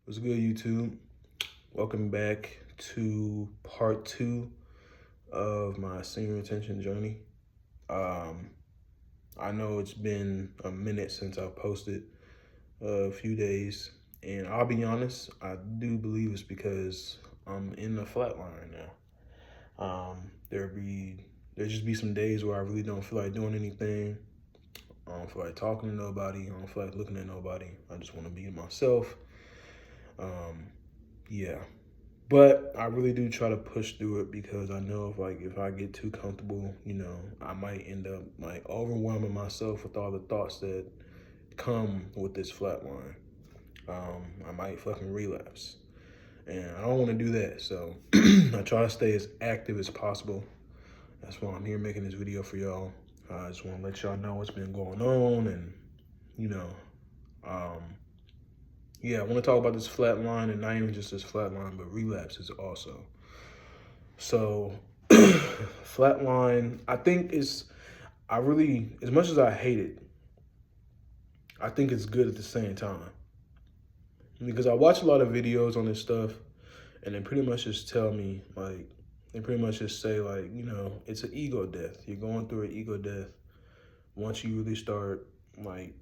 What's good, YouTube? Welcome back to part 2 of my senior retention journey. I know it's been a minute since I posted, a few days, and I'll be honest, I do believe it's because I'm in the flatline right now. There just be some days where I really don't feel like doing anything. I don't feel like talking to nobody. I don't feel like looking at nobody. I just want to be myself. Yeah. But I really do try to push through it because I know if I get too comfortable, I might end up like overwhelming myself with all the thoughts that come with this flatline. I might fucking relapse. And I don't want to do that. So I try to stay as active as possible. That's why I'm here making this video for y'all. I just want to let y'all know what's been going on and, you know, um, yeah, I want to talk about this flat line, and not even just this flat line, but relapses also. So, flat line, I really, as much as I hate it, I think it's good at the same time. Because I watch a lot of videos on this stuff, and they pretty much just tell me, like, they pretty much just say, like, it's an ego death. You're going through an ego death once you really start, like,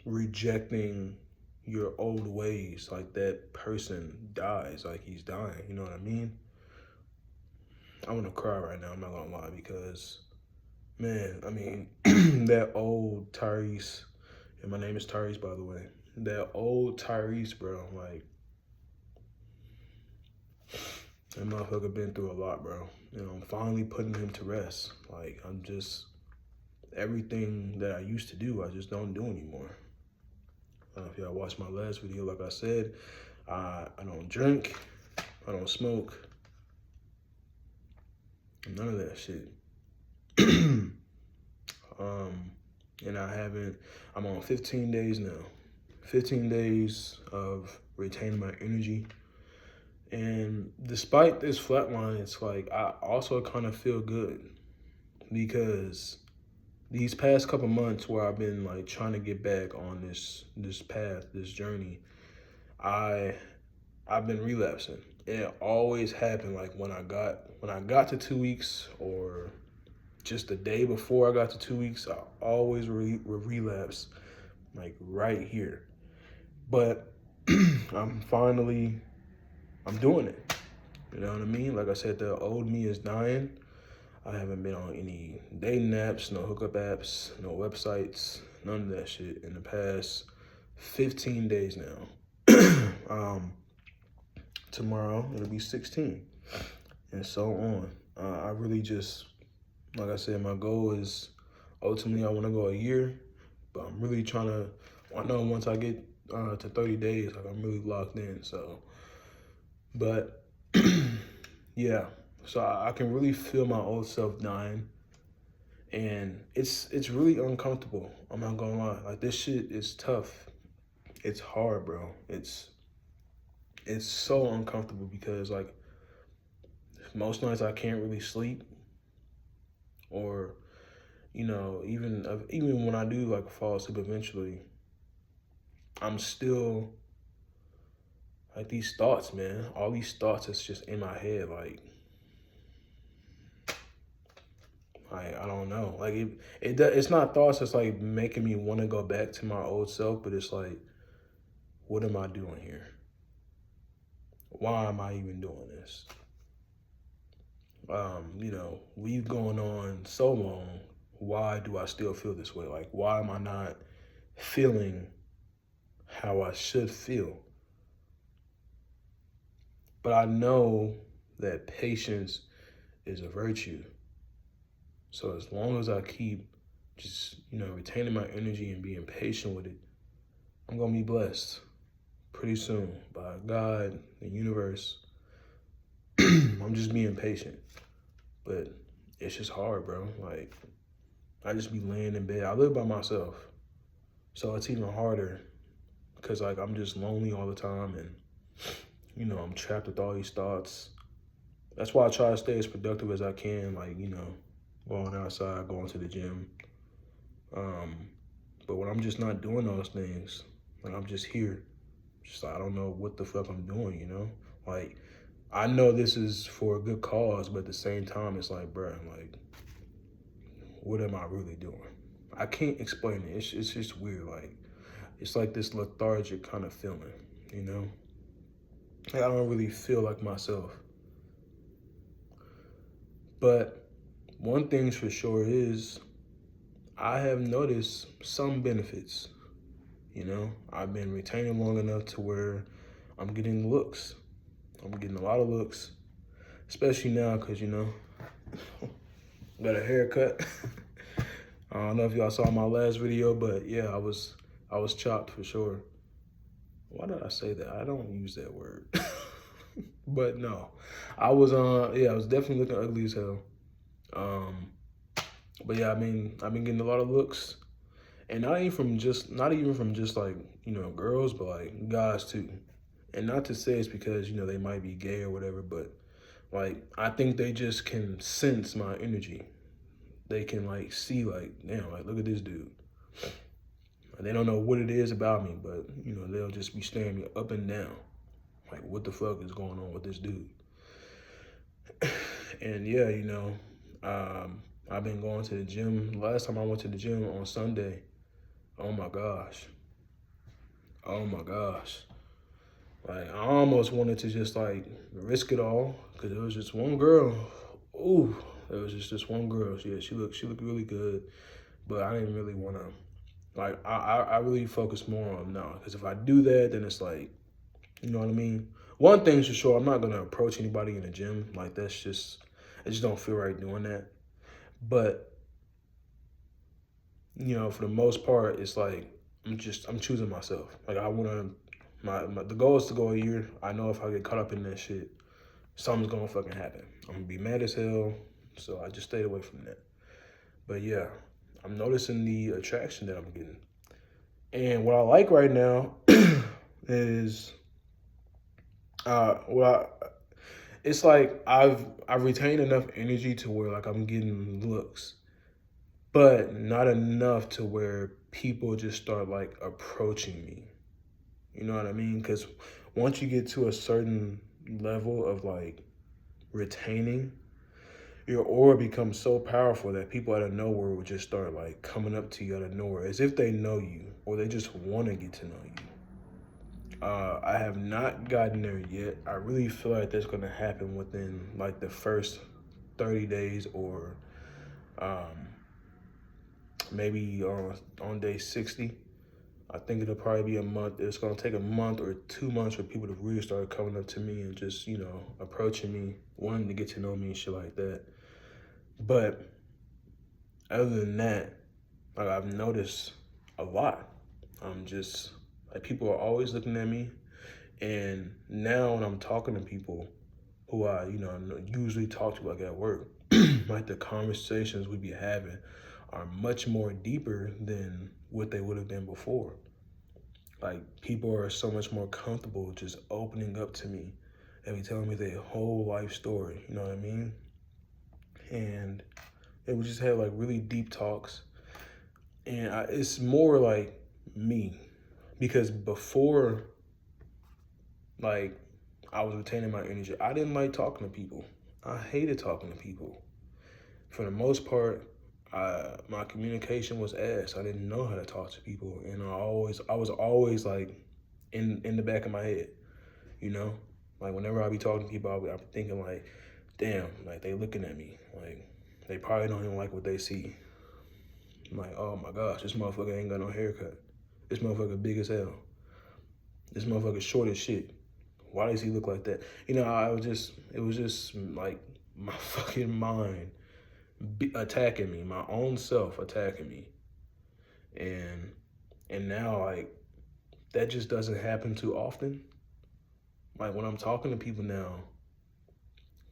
rejecting your old ways. Like, that person dies, like he's dying, you know what I mean? I want to cry right now, I'm not gonna lie, because man, I mean, that old Tyrese, and my name is Tyrese, by the way, that old Tyrese, bro, like, that motherfucker been through a lot, bro. I'm finally putting him to rest. Like, everything that I used to do, I just don't do anymore. If y'all watched my last video, like I said, I don't drink, I don't smoke, none of that shit. And I'm on 15 days now. 15 days of retaining my energy. And despite this flatline, it's like I also kind of feel good because these past couple months where I've been like trying to get back on this path, this journey, I've been relapsing. It always happened like when I got to 2 weeks, or just the day before I got to 2 weeks, I always relapse, like right here. But I'm doing it. You know what I mean? Like I said, the old me is dying. I haven't been on any dating apps, no hookup apps, no websites, none of that shit in the past 15 days now. Tomorrow it'll be 16, and so on. I really just, like I said, my goal is ultimately I want to go a year, but I'm really trying to. I know once I get to 30 days, like I'm really locked in. So, but yeah, so I can really feel my old self dying, and it's really uncomfortable. I'm not gonna lie. Like, this shit is tough. It's hard, bro. It's so uncomfortable because like most nights I can't really sleep, or even when I do like fall asleep eventually, I'm still like these thoughts, man. All these thoughts that's just in my head, like I don't know. Like it's not thoughts that's like making me want to go back to my old self, but it's like, what am I doing here? Why am I even doing this? We've gone on so long. Why do I still feel this way? Like, why am I not feeling how I should feel? But I know that patience is a virtue. So as long as I keep just, retaining my energy and being patient with it, I'm going to be blessed pretty soon by God, the universe. I'm just being patient. But it's just hard, bro. Like, I just be laying in bed. I live by myself. So it's even harder because, like, I'm just lonely all the time, and, I'm trapped with all these thoughts. That's why I try to stay as productive as I can, like, going outside, going to the gym. But when I'm just not doing those things, like, I'm just here, Just I don't know what the fuck I'm doing, you know? Like, I know this is for a good cause, but at the same time, it's like, bruh, like, what am I really doing? I can't explain it. It's just weird. Like, it's like this lethargic kind of feeling, you know? Like, I don't really feel like myself. But one thing's for sure is I have noticed some benefits. You know, I've been retaining long enough to where I'm getting looks. I'm getting a lot of looks, especially now because, you know, got a haircut. I don't know if y'all saw my last video, but yeah, I was chopped for sure. Why did I say that? I don't use that word. But no, yeah, I was definitely looking ugly as hell. Um, but yeah, I mean, I've been getting a lot of looks, and not even from just like, you know, girls, but like guys too. And not to say it's because, you know, they might be gay or whatever, but like I think they just can sense my energy. They can like see like, damn, like look at this dude. They don't know what it is about me, but you know, they'll just be staring me up and down. Like, what the fuck is going on with this dude? And yeah, you know, I've been going to the gym. Last time I went to the gym on Sunday, oh my gosh. Oh my gosh. Like, I almost wanted to just like risk it all because there was just one girl. Ooh, there was just this one girl. Yeah, she looked really good, but I didn't really want to. Like, I really focus more on now because if I do that, then it's like, you know what I mean. One thing's for sure, I'm not gonna approach anybody in the gym. Like that's just, I just don't feel right doing that. But you know, for the most part, it's like I'm choosing myself. Like I wanna, the goal is to go a year. I know if I get caught up in that shit, something's gonna fucking happen. I'm gonna be mad as hell. So I just stayed away from that. But yeah, I'm noticing the attraction that I'm getting. And what I like right now is what I, it's like I've retained enough energy to where like I'm getting looks, but not enough to where people just start like approaching me. You know what I mean? Because once you get to a certain level of like retaining, your aura becomes so powerful that people out of nowhere will just start like coming up to you out of nowhere as if they know you or they just want to get to know you. I have not gotten there yet. I really feel like that's going to happen within like the first 30 days or um, maybe on day 60. I think it'll probably be a month. It's going to take a month or 2 months for people to really start coming up to me and just, you know, approaching me, wanting to get to know me and shit like that. But other than that, like I've noticed a lot. I'm just like people are always looking at me. And now when I'm talking to people who I, you know, usually talk to like at work, like the conversations we be having are much more deeper than what they would have been before. Like people are so much more comfortable just opening up to me and be telling me their whole life story, you know what I mean? And they would just have like really deep talks. And it's more like me because before, like, I was retaining my energy. I didn't like talking to people. I hated talking to people. For the most part, my communication was ass. I didn't know how to talk to people, and I was always like, in the back of my head, you know, like whenever I be talking to people, I'm thinking like, damn, like they looking at me, like they probably don't even like what they see. I'm like, oh my gosh, this motherfucker ain't got no haircut. This motherfucker big as hell. This motherfucker short as shit. Why does he look like that? You know, it was just like my fucking mind attacking me, my own self attacking me. And now like that just doesn't happen too often. Like when I'm talking to people now,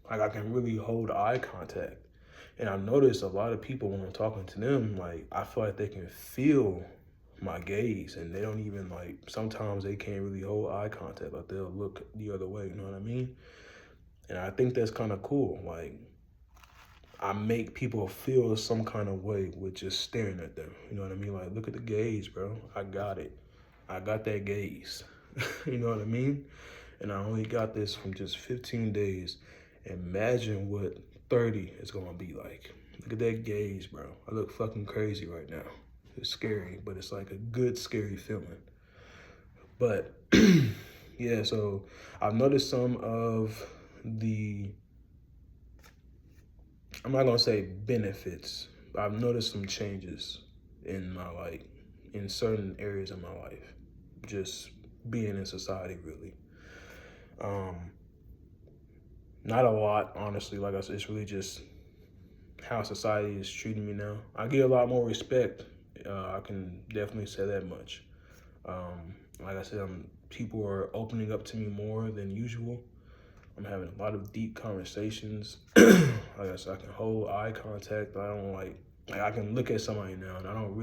like I can really hold eye contact. And I've noticed a lot of people when I'm talking to them, like I feel like they can feel my gaze and they don't even like, sometimes they can't really hold eye contact. Like they'll look the other way, you know what I mean? And I think that's kind of cool. Like I make people feel some kind of way with just staring at them. You know what I mean? Like, look at the gaze, bro. I got it. I got that gaze. You know what I mean? And I only got this from just 15 days. Imagine what 30 is gonna be like. Look at that gaze, bro. I look fucking crazy right now. It's scary, but it's like a good, scary feeling. But yeah, so I've noticed some of the, I'm not gonna say benefits, but I've noticed some changes in my, like, in certain areas of my life. Just being in society, really. Um, Not a lot, honestly. Like I said, it's really just how society is treating me now. I get a lot more respect. I can definitely say that much. Like I said, people are opening up to me more than usual. I'm having a lot of deep conversations. Like I said, I can hold eye contact. I don't like I can look at somebody now, and I don't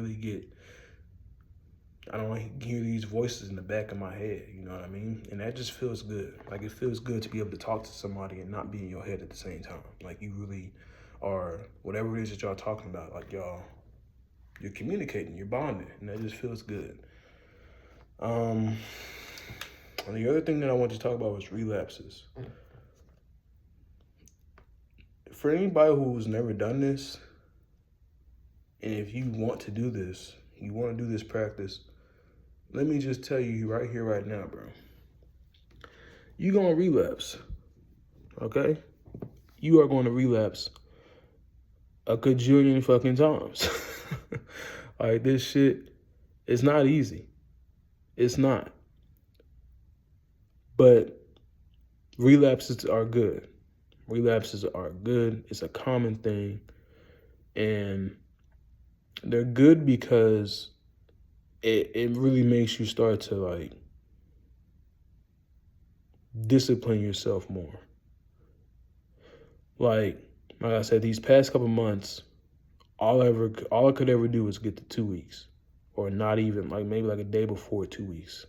like hear these voices in the back of my head. You know what I mean? And that just feels good. Like, it feels good to be able to talk to somebody and not be in your head at the same time. Like, you really are, whatever it is that y'all talking about, like, you're communicating, you're bonding, and that just feels good. And the other thing that I want to talk about was relapses. For anybody who's never done this, and if you want to do this, you want to do this practice, let me just tell you right here, right now, bro. You're going to relapse, okay? You are going to relapse a gajillion fucking times. Like, this shit is not easy. It's not. But relapses are good. Relapses are good. It's a common thing. And they're good because it really makes you start to, like, discipline yourself more. Like I said, these past couple months, all I could ever do was get to 2 weeks, or not even, like, maybe like a day before 2 weeks.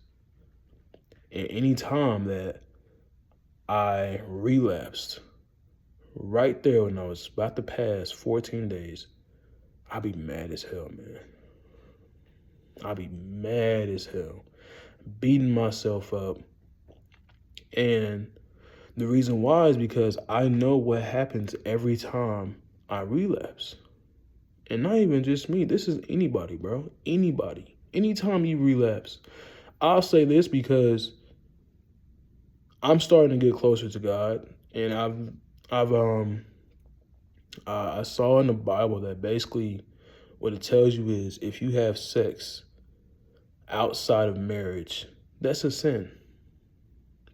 And any time that I relapsed, right there when I was about to pass 14 days, I'd be mad as hell, man. I'd be mad as hell, beating myself up. And the reason why is because I know what happens every time I relapse. And not even just me. This is anybody, bro. Anybody. Anytime you relapse. I'll say this because I'm starting to get closer to God. And I saw in the Bible that basically what it tells you is if you have sex outside of marriage, that's a sin.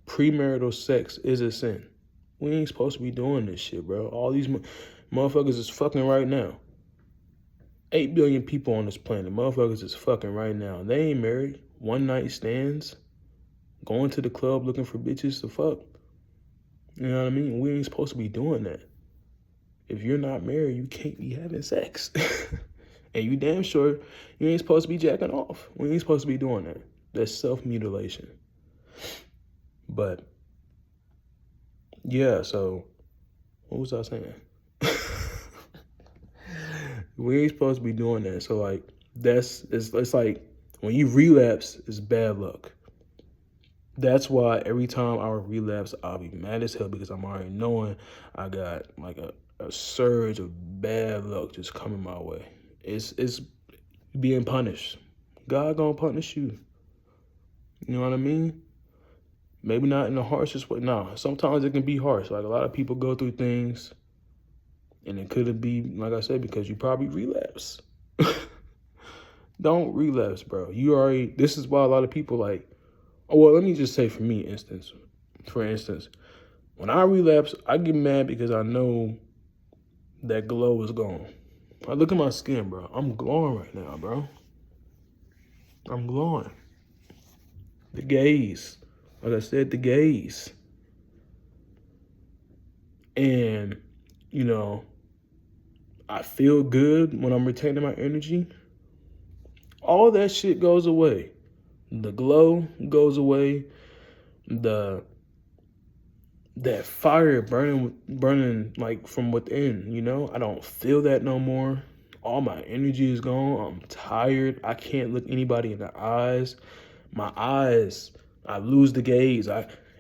Premarital sex is a sin. We ain't supposed to be doing this shit, bro. All these motherfuckers is fucking right now. 8 billion people on this planet. Motherfuckers is fucking right now. They ain't married. One night stands. Going to the club looking for bitches to fuck. You know what I mean? We ain't supposed to be doing that. If you're not married, you can't be having sex. And you damn sure you ain't supposed to be jacking off. We ain't supposed to be doing that. That's self-mutilation. But, yeah, so, what was I saying? We ain't supposed to be doing that. So, like, it's like, when you relapse, it's bad luck. That's why every time I relapse, I'll be mad as hell because I'm already knowing I got, like, a surge of bad luck just coming my way. It's being punished. God gonna punish you. You know what I mean? Maybe not in the harshest way. No, sometimes it can be harsh. Like, a lot of people go through things, and it could be, like I said, because you probably relapse. Don't relapse, bro. This is why a lot of people, like, oh, well, let me just say for instance, when I relapse, I get mad because I know that glow is gone. I look at my skin, bro. I'm glowing right now, bro. I'm glowing. The gaze. Like I said, the gaze. And, you know, I feel good when I'm retaining my energy. All that shit goes away. The glow goes away. That fire burning like from within, you know? I don't feel that no more. All my energy is gone. I'm tired. I can't look anybody in the eyes. My eyes I lose the gaze.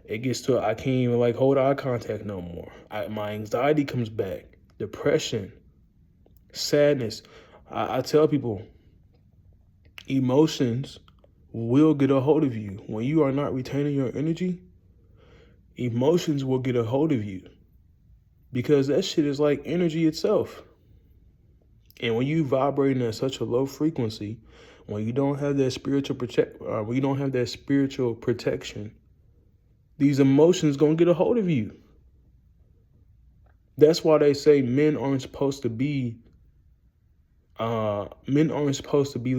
It gets to I can't even like hold eye contact no more. My anxiety comes back, depression, sadness. I tell people, emotions will get a hold of you. When you are not retaining your energy, emotions will get a hold of you because that shit is like energy itself. And when you vibrating at such a low frequency, when you don't have that when you don't have that spiritual protection, these emotions gonna get a hold of you. That's why they say men aren't supposed to be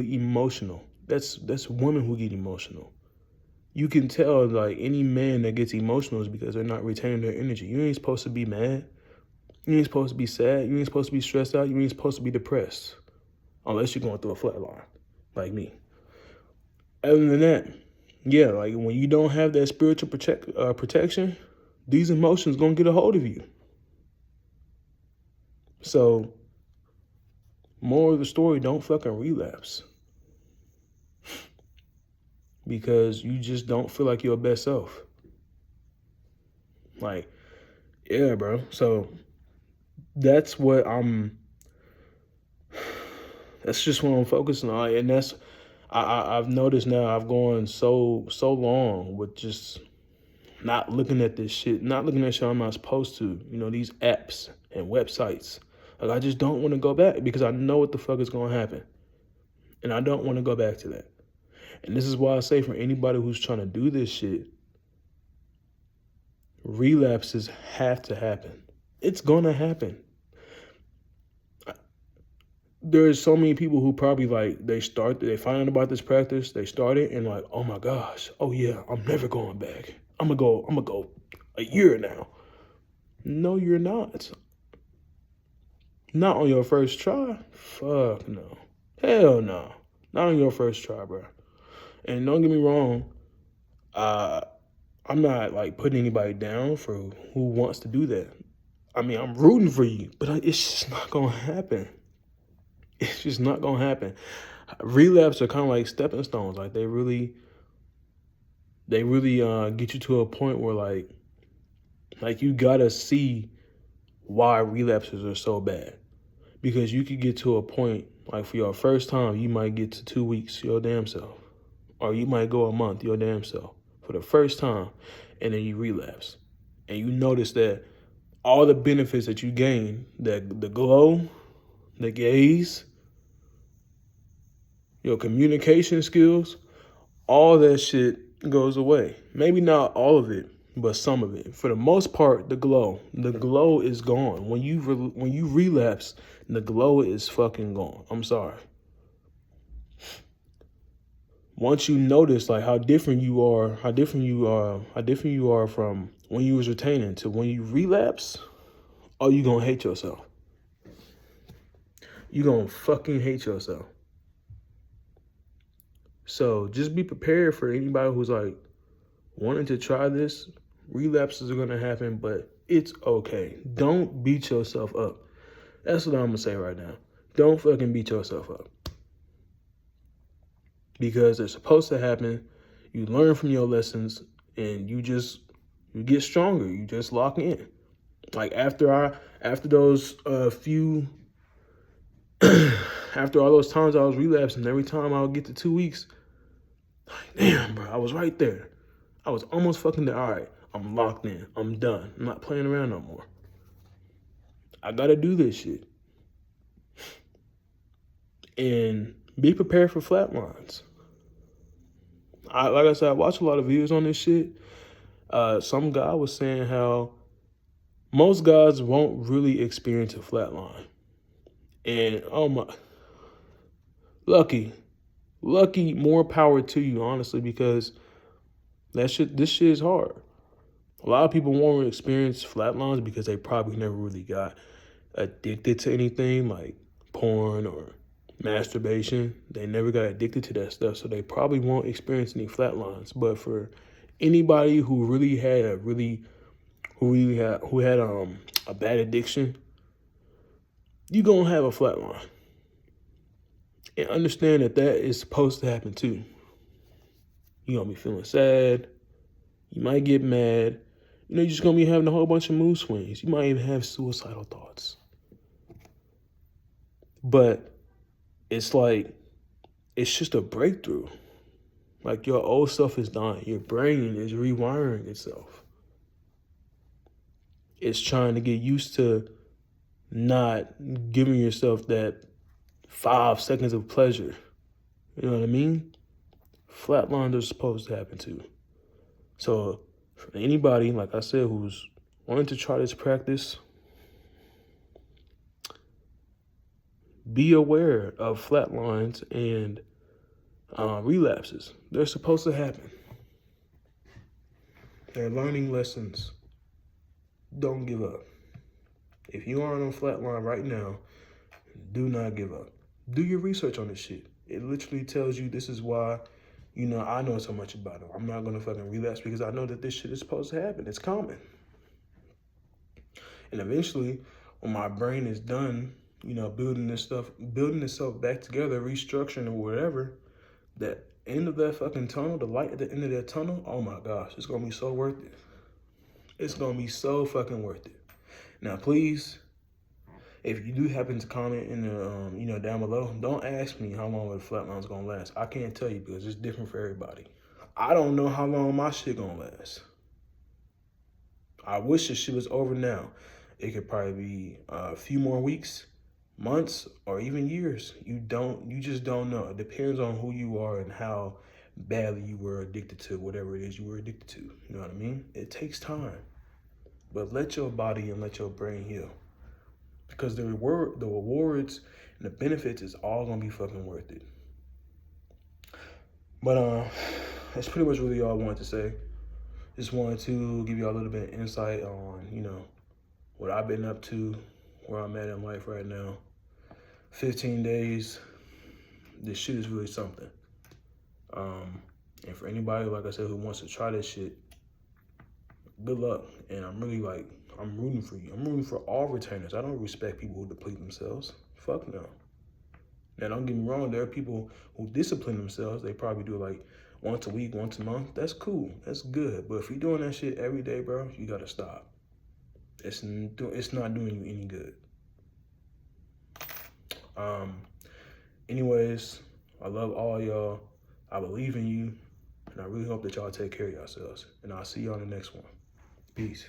emotional. That's women who get emotional. You can tell like any man that gets emotional is because they're not retaining their energy. You ain't supposed to be mad. You ain't supposed to be sad. You ain't supposed to be stressed out. You ain't supposed to be depressed. Unless you're going through a flatline, like me. Other than that, yeah, like when you don't have that spiritual protection, these emotions gonna get a hold of you. So, moral of the story, don't fucking relapse. Because you just don't feel like your best self. Like, yeah, bro. So that's just what I'm focusing on. And I've noticed now I've gone so long with just not looking at this shit, not looking at shit I'm not supposed to, these apps and websites. Like, I just don't want to go back because I know what the fuck is going to happen. And I don't want to go back to that. And this is why I say for anybody who's trying to do this shit, relapses have to happen. It's going to happen. There's so many people who probably they find out about this practice, they start it and like, oh my gosh, oh yeah, I'm never going back. I'm gonna go a year now. No, you're not. Not on your first try. Fuck no. Hell no. Not on your first try, bro. And don't get me wrong, I'm not like putting anybody down for who wants to do that. I mean, I'm rooting for you, but it's just not gonna happen. It's just not gonna happen. Relapse are kind of like stepping stones. Like they really get you to a point where like you gotta see why relapses are so bad. Because you could get to a point, like for your first time, you might get to 2 weeks, your damn self. Or you might go a month, your damn self. For the first time, and then you relapse. And you notice that all the benefits that you gain, the glow, the gaze, your communication skills, all that shit goes away. Maybe not all of it, but some of it. For the most part, the glow is gone. When you relapse, the glow is fucking gone. I'm sorry. Once you notice like how different you are from when you was retaining to when you relapse, oh, you gonna hate yourself. You gonna fucking hate yourself. So just be prepared for anybody who's like wanting to try this. Relapses are gonna happen, but it's okay. Don't beat yourself up. That's what I'm gonna say right now. Don't fucking beat yourself up. Because they're supposed to happen. You learn from your lessons and you get stronger. You just lock in. Like after those few after all those times I was relapsing, every time I would get to 2 weeks, like, damn, bro, I was right there. I was almost fucking there. All right, I'm locked in. I'm done. I'm not playing around no more. I gotta do this shit. And be prepared for flatlines. Like I said, I watched a lot of videos on this shit. Some guy was saying how most guys won't really experience a flatline. And oh my, lucky, more power to you, honestly, because this shit is hard. A lot of people won't experience flatlines because they probably never really got addicted to anything like porn or masturbation. They never got addicted to that stuff, so they probably won't experience any flatlines. But for anybody who really had a bad addiction, you gonna have a flatline. And understand that is supposed to happen too. You're gonna be feeling sad. You might get mad. You know, you're just gonna be having a whole bunch of mood swings. You might even have suicidal thoughts. But it's like, it's just a breakthrough. Like your old stuff is dying. Your brain is rewiring itself. It's trying to get used to not giving yourself that 5 seconds of pleasure. You know what I mean? Flatlines are supposed to happen too. So for anybody, like I said, who's wanting to try this practice, be aware of flatlines and relapses. They're supposed to happen. They're learning lessons. Don't give up. If you aren't on flatline right now, do not give up. Do your research on this shit. It literally tells you this is why, I know so much about it. I'm not gonna fucking relapse because I know that this shit is supposed to happen. It's common. And eventually, when my brain is done, building itself back together, restructuring or whatever, that end of that fucking tunnel, the light at the end of that tunnel, oh my gosh, it's gonna be so worth it. It's gonna be so fucking worth it. Now, please, if you do happen to comment in the, down below, don't ask me how long the flatline's gonna last. I can't tell you because it's different for everybody. I don't know how long my shit gonna last. I wish this shit was over now. It could probably be a few more weeks, months, or even years. You just don't know. It depends on who you are and how badly you were addicted to whatever it is you were addicted to. You know what I mean? It takes time. But let your body and let your brain heal. Because the rewards and the benefits is all gonna be fucking worth it. But that's pretty much really all I wanted to say. Just wanted to give you all a little bit of insight on, what I've been up to, where I'm at in life right now. 15 days, this shit is really something. And for anybody, like I said, who wants to try this shit, good luck. And I'm rooting for you. I'm rooting for all returners. I don't respect people who deplete themselves. Fuck no. Now, don't get me wrong, there are people who discipline themselves. They probably do it like once a week, once a month. That's cool. That's good. But if you're doing that shit every day, bro, you gotta stop. It's not doing you any good. Anyways, I love all y'all. I believe in you. And I really hope that y'all take care of yourselves. And I'll see y'all in the next one. Peace.